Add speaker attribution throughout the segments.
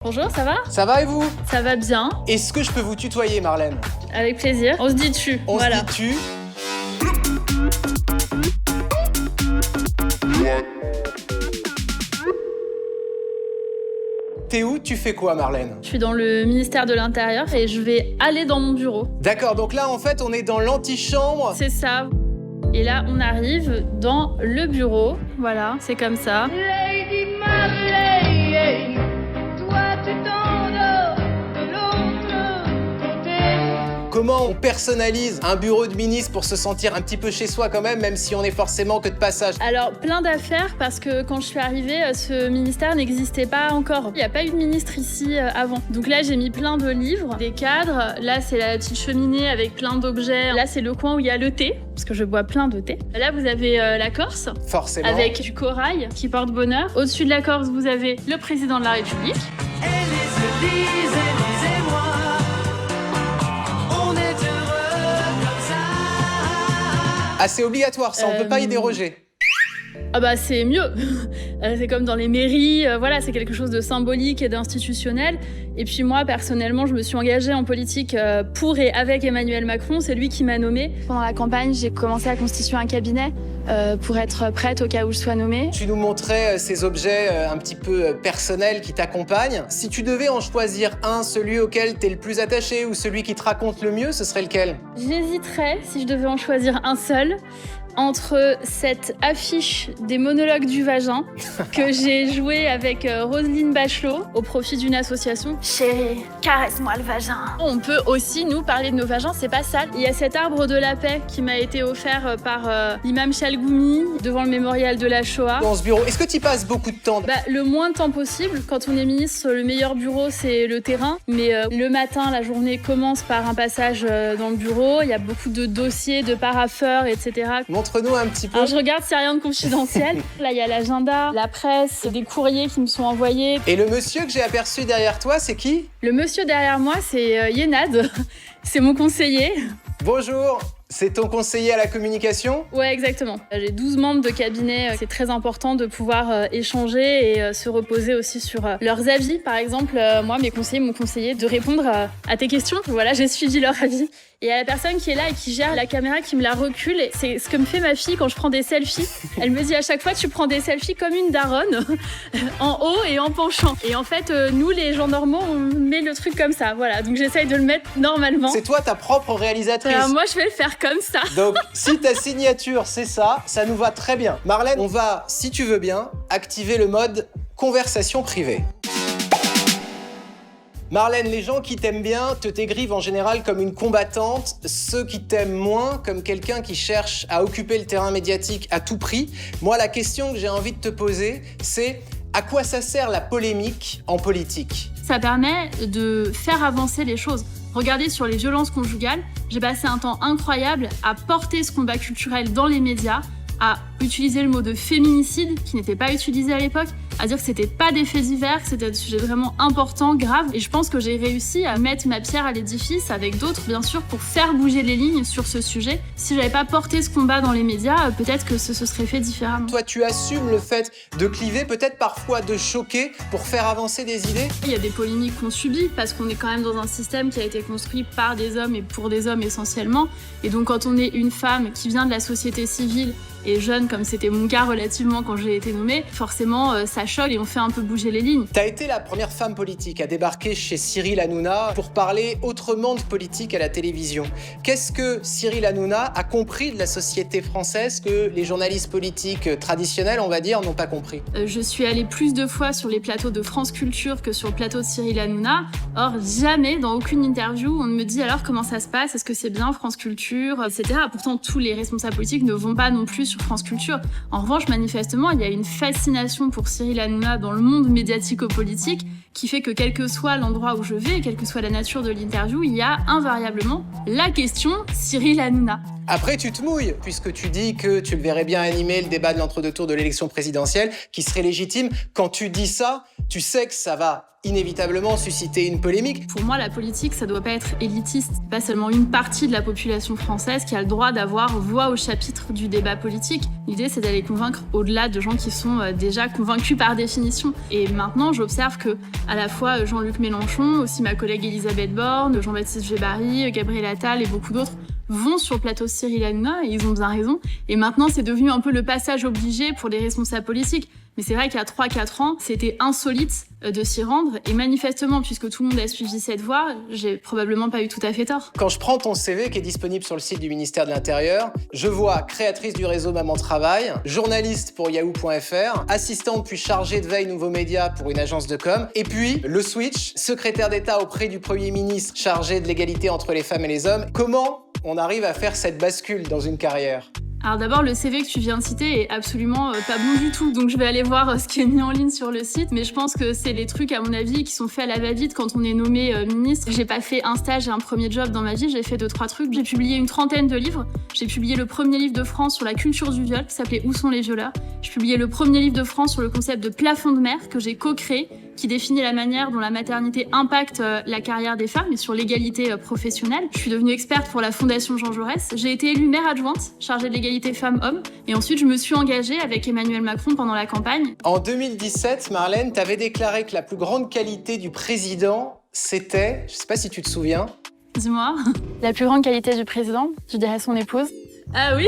Speaker 1: Bonjour, ça va?
Speaker 2: Ça va et vous?
Speaker 1: Ça va bien.
Speaker 2: Est-ce que je peux vous tutoyer, Marlène?
Speaker 1: Avec plaisir. On se dit tu.
Speaker 2: On
Speaker 1: voilà.
Speaker 2: se dit tu. T'es où? Tu fais quoi, Marlène?
Speaker 1: Je suis dans le ministère de l'Intérieur et je vais aller dans mon bureau.
Speaker 2: D'accord, donc là, en fait, on est dans l'antichambre.
Speaker 1: C'est ça. Et là, on arrive dans le bureau. Voilà, c'est comme ça.
Speaker 3: Lady Marley, toi tu t'endors de l'autre côté.
Speaker 2: Comment on personnalise un bureau de ministre pour se sentir un petit peu chez soi quand même si on est forcément que de passage?
Speaker 1: Alors, plein d'affaires parce que quand je suis arrivée, ce ministère n'existait pas encore. Il n'y a pas eu de ministre ici avant. Donc là, j'ai mis plein de livres, des cadres. Là, c'est la petite cheminée avec plein d'objets. Là, c'est le coin où il y a le thé, parce que je bois plein de thé. Là, vous avez la Corse.
Speaker 2: Forcément.
Speaker 1: Avec du corail qui porte bonheur. Au-dessus de la Corse, vous avez le président de la République.
Speaker 4: Élisez-moi, on est heureux comme ça.
Speaker 2: Ah, c'est obligatoire, ça, on peut pas y déroger.
Speaker 1: Ah bah c'est mieux. C'est comme dans les mairies, voilà, c'est quelque chose de symbolique et d'institutionnel. Et puis moi, personnellement, je me suis engagée en politique pour et avec Emmanuel Macron. C'est lui qui m'a nommée. Pendant la campagne, j'ai commencé à constituer un cabinet pour être prête au cas où je sois nommée.
Speaker 2: Tu nous montrais ces objets un petit peu personnels qui t'accompagnent. Si tu devais en choisir un, celui auquel t'es le plus attaché ou celui qui te raconte le mieux, ce serait lequel?
Speaker 1: J'hésiterais, si je devais en choisir un seul, entre cette affiche des monologues du vagin que j'ai jouée avec Roselyne Bachelot au profit d'une association. Chérie, caresse-moi le vagin. On peut aussi nous parler de nos vagins, c'est pas sale. Il y a cet arbre de la paix qui m'a été offert par l'imam Chalgoumi devant le mémorial de la Shoah.
Speaker 2: Dans ce bureau, est-ce que tu passes beaucoup de temps?
Speaker 1: Le moins de temps possible. Quand on est ministre, le meilleur bureau, c'est le terrain. Mais le matin, la journée commence par un passage dans le bureau. Il y a beaucoup de dossiers, de parapheurs, etc.
Speaker 2: Montre-nous un petit peu.
Speaker 1: Alors je regarde s'il n'y a rien de confidentiel. Là, il y a l'agenda, la presse, des courriers qui me sont envoyés.
Speaker 2: Et le monsieur que j'ai aperçu derrière toi, c'est qui?
Speaker 1: Le monsieur derrière moi, c'est Yenad. C'est mon conseiller.
Speaker 2: Bonjour, c'est ton conseiller à la communication?
Speaker 1: Ouais, exactement. J'ai 12 membres de cabinet. C'est très important de pouvoir échanger et se reposer aussi sur leurs avis. Par exemple, moi, mes conseillers m'ont conseillé de répondre à tes questions. Voilà, j'ai suivi leur avis. Et il y a la personne qui est là et qui gère la caméra qui me la recule. Et c'est ce que me fait ma fille quand je prends des selfies. Elle me dit à chaque fois, tu prends des selfies comme une daronne, en haut et en penchant. Et en fait, nous, les gens normaux, on met le truc comme ça. Voilà, donc j'essaye de le mettre normalement.
Speaker 2: C'est toi ta propre réalisatrice.
Speaker 1: Alors moi, je vais le faire comme ça.
Speaker 2: Donc, si ta signature, c'est ça nous va très bien. Marlène, on va, si tu veux bien, activer le mode conversation privée. Marlène, les gens qui t'aiment bien te décrivent en général comme une combattante, ceux qui t'aiment moins comme quelqu'un qui cherche à occuper le terrain médiatique à tout prix. Moi, la question que j'ai envie de te poser, c'est à quoi ça sert la polémique en politique?
Speaker 1: Ça permet de faire avancer les choses. Regardez sur les violences conjugales, j'ai passé un temps incroyable à porter ce combat culturel dans les médias, à utiliser le mot de féminicide qui n'était pas utilisé à l'époque, à dire que c'était pas des faits divers, que c'était un sujet vraiment important, grave. Et je pense que j'ai réussi à mettre ma pierre à l'édifice avec d'autres, bien sûr, pour faire bouger les lignes sur ce sujet. Si j'avais pas porté ce combat dans les médias, peut-être que ce serait fait différemment.
Speaker 2: Toi, tu assumes le fait de cliver, peut-être parfois de choquer pour faire avancer des idées?
Speaker 1: Il y a des polémiques qu'on subit parce qu'on est quand même dans un système qui a été construit par des hommes et pour des hommes essentiellement. Et donc quand on est une femme qui vient de la société civile et jeune, comme c'était mon cas relativement quand j'ai été nommée, forcément ça choque et on fait un peu bouger les lignes.
Speaker 2: T'as été la première femme politique à débarquer chez Cyril Hanouna pour parler autrement de politique à la télévision. Qu'est-ce que Cyril Hanouna a compris de la société française que les journalistes politiques traditionnels, on va dire, n'ont pas compris?
Speaker 1: Je suis allée plus de fois sur les plateaux de France Culture que sur le plateau de Cyril Hanouna. Or, jamais, dans aucune interview, on ne me dit alors comment ça se passe, est-ce que c'est bien France Culture, etc. Pourtant, tous les responsables politiques ne vont pas non plus sur France Culture. En revanche, manifestement, il y a une fascination pour Cyril Hanouna dans le monde médiatico-politique qui fait que quel que soit l'endroit où je vais, quelle que soit la nature de l'interview, il y a invariablement la question Cyril Hanouna.
Speaker 2: Après, tu te mouilles, puisque tu dis que tu le verrais bien animer le débat de l'entre-deux tours de l'élection présidentielle, qui serait légitime. Quand tu dis ça, tu sais que ça va inévitablement susciter une polémique.
Speaker 1: Pour moi, la politique, ça doit pas être élitiste. Pas seulement une partie de la population française qui a le droit d'avoir voix au chapitre du débat politique. L'idée, c'est d'aller convaincre au-delà de gens qui sont déjà convaincus par définition. Et maintenant, j'observe que à la fois Jean-Luc Mélenchon, aussi ma collègue Elisabeth Borne, Jean-Baptiste Djebbari, Gabriel Attal et beaucoup d'autres vont sur le plateau de Cyril Hanouna, et ils ont bien raison. Et maintenant, c'est devenu un peu le passage obligé pour les responsables politiques. Mais c'est vrai qu'il y a 3-4 ans, c'était insolite de s'y rendre. Et manifestement, puisque tout le monde a suivi cette voie, j'ai probablement pas eu tout à fait tort.
Speaker 2: Quand je prends ton CV qui est disponible sur le site du ministère de l'Intérieur, je vois créatrice du réseau Maman Travail, journaliste pour Yahoo.fr, assistante puis chargée de veille nouveaux médias pour une agence de com, et puis le switch, secrétaire d'État auprès du Premier ministre chargé de l'égalité entre les femmes et les hommes. Comment on arrive à faire cette bascule dans une carrière ?
Speaker 1: Alors d'abord, le CV que tu viens de citer est absolument pas bon du tout. Donc je vais aller voir ce qui est mis en ligne sur le site. Mais je pense que c'est les trucs, à mon avis, qui sont faits à la va-vite quand on est nommé ministre. J'ai pas fait un stage et un premier job dans ma vie, j'ai fait 2-3 trucs. J'ai publié une 30aine de livres. J'ai publié le premier livre de France sur la culture du viol, qui s'appelait « Où sont les violeurs ?» J'ai publié le premier livre de France sur le concept de plafond de mer, que j'ai co-créé, qui définit la manière dont la maternité impacte la carrière des femmes et sur l'égalité professionnelle. Je suis devenue experte pour la Fondation Jean Jaurès. J'ai été élue maire adjointe, chargée de l'égalité femmes-hommes. Et ensuite, je me suis engagée avec Emmanuel Macron pendant la campagne.
Speaker 2: En 2017, Marlène, t'avais déclaré que la plus grande qualité du président, c'était, je sais pas si tu te souviens.
Speaker 1: Dis-moi. La plus grande qualité du président, je dirais son épouse. Ah oui,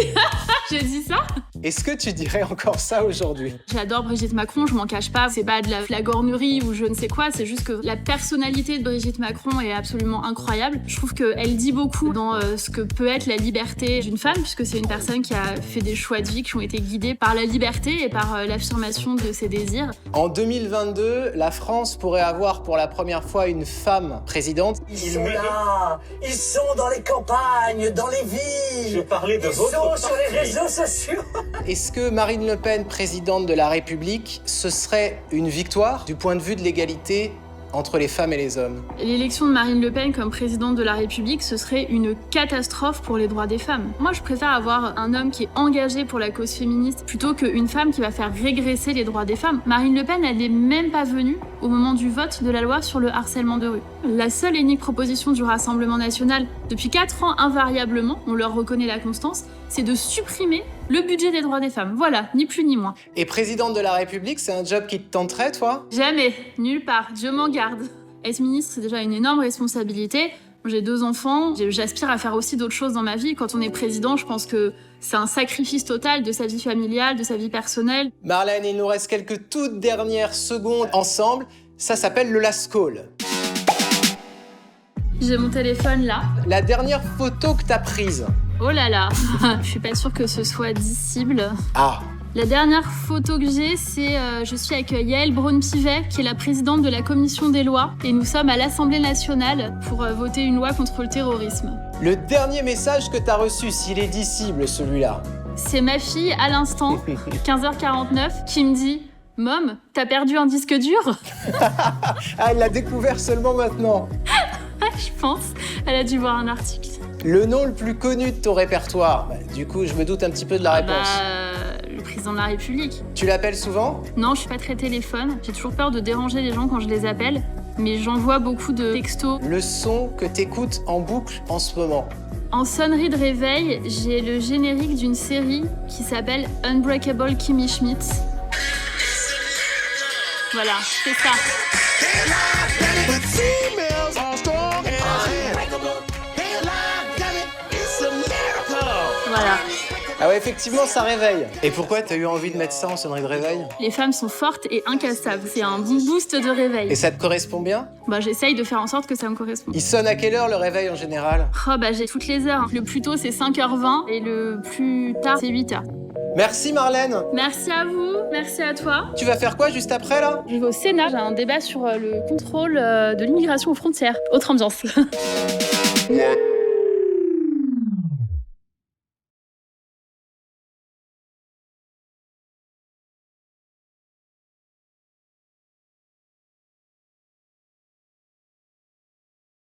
Speaker 1: j'ai dit ça.
Speaker 2: Est-ce que tu dirais encore ça aujourd'hui ?
Speaker 1: J'adore Brigitte Macron, je m'en cache pas. C'est pas de la flagornerie ou je ne sais quoi, c'est juste que la personnalité de Brigitte Macron est absolument incroyable. Je trouve qu'elle dit beaucoup dans ce que peut être la liberté d'une femme, puisque c'est une personne qui a fait des choix de vie qui ont été guidés par la liberté et par l'affirmation de ses désirs.
Speaker 2: En 2022, la France pourrait avoir pour la première fois une femme présidente.
Speaker 5: Ils sont là, ils sont dans les campagnes, dans les villes.
Speaker 6: Je parlais de
Speaker 5: ils sont sur les réseaux sociaux.
Speaker 2: Est-ce que Marine Le Pen, présidente de la République, ce serait une victoire du point de vue de l'égalité entre les femmes et les hommes ?
Speaker 1: L'élection de Marine Le Pen comme présidente de la République, ce serait une catastrophe pour les droits des femmes. Moi, je préfère avoir un homme qui est engagé pour la cause féministe plutôt qu'une femme qui va faire régresser les droits des femmes. Marine Le Pen, elle n'est même pas venue au moment du vote de la loi sur le harcèlement de rue. La seule et unique proposition du Rassemblement national, depuis 4 ans invariablement, on leur reconnaît la constance, c'est de supprimer le budget des droits des femmes. Voilà, ni plus ni moins.
Speaker 2: Et présidente de la République, c'est un job qui te tenterait, toi ?
Speaker 1: Jamais, nulle part, Dieu m'en garde. Être ministre, c'est déjà une énorme responsabilité. J'ai 2 enfants, j'aspire à faire aussi d'autres choses dans ma vie. Quand on est président, je pense que c'est un sacrifice total de sa vie familiale, de sa vie personnelle.
Speaker 2: Marlène, il nous reste quelques toutes dernières secondes ensemble. Ça s'appelle le last call.
Speaker 1: J'ai mon téléphone là.
Speaker 2: La dernière photo que t'as prise.
Speaker 1: Oh là là, je suis pas sûre que ce soit dissible.
Speaker 2: Ah.
Speaker 1: La dernière photo que j'ai, c'est je suis avec Yaël Braun-Pivet, qui est la présidente de la commission des lois, et nous sommes à l'Assemblée nationale pour voter une loi contre le terrorisme.
Speaker 2: Le dernier message que t'as reçu, s'il est dissible, celui-là.
Speaker 1: C'est ma fille, à l'instant, 15h49, qui me dit « Mom, t'as perdu un disque dur ?»
Speaker 2: Ah, elle l'a découvert seulement maintenant.
Speaker 1: Je pense. Elle a dû voir un article.
Speaker 2: Le nom le plus connu de ton répertoire. Du coup, je me doute un petit peu de la réponse.
Speaker 1: Le président de la République.
Speaker 2: Tu l'appelles souvent ?
Speaker 1: Non, je suis pas très téléphone. J'ai toujours peur de déranger les gens quand je les appelle. Mais j'envoie beaucoup de textos.
Speaker 2: Le son que t'écoutes en boucle en ce moment.
Speaker 1: En sonnerie de réveil, j'ai le générique d'une série qui s'appelle Unbreakable Kimmy Schmidt. Voilà, c'est ça. Voilà.
Speaker 2: Ah ouais, effectivement, ça réveille. Et pourquoi t'as eu envie de mettre ça en sonnerie de réveil ?
Speaker 1: Les femmes sont fortes et incassables. C'est un bon boost de réveil.
Speaker 2: Et ça te correspond bien ?
Speaker 1: J'essaye de faire en sorte que ça me corresponde.
Speaker 2: Il sonne à quelle heure le réveil en général ?
Speaker 1: J'ai toutes les heures. Le plus tôt, c'est 5h20 et le plus tard, c'est 8h.
Speaker 2: Merci Marlène.
Speaker 1: Merci à vous, merci à toi.
Speaker 2: Tu vas faire quoi juste après là ?
Speaker 1: Je vais au Sénat, j'ai un débat sur le contrôle de l'immigration aux frontières. Autre ambiance.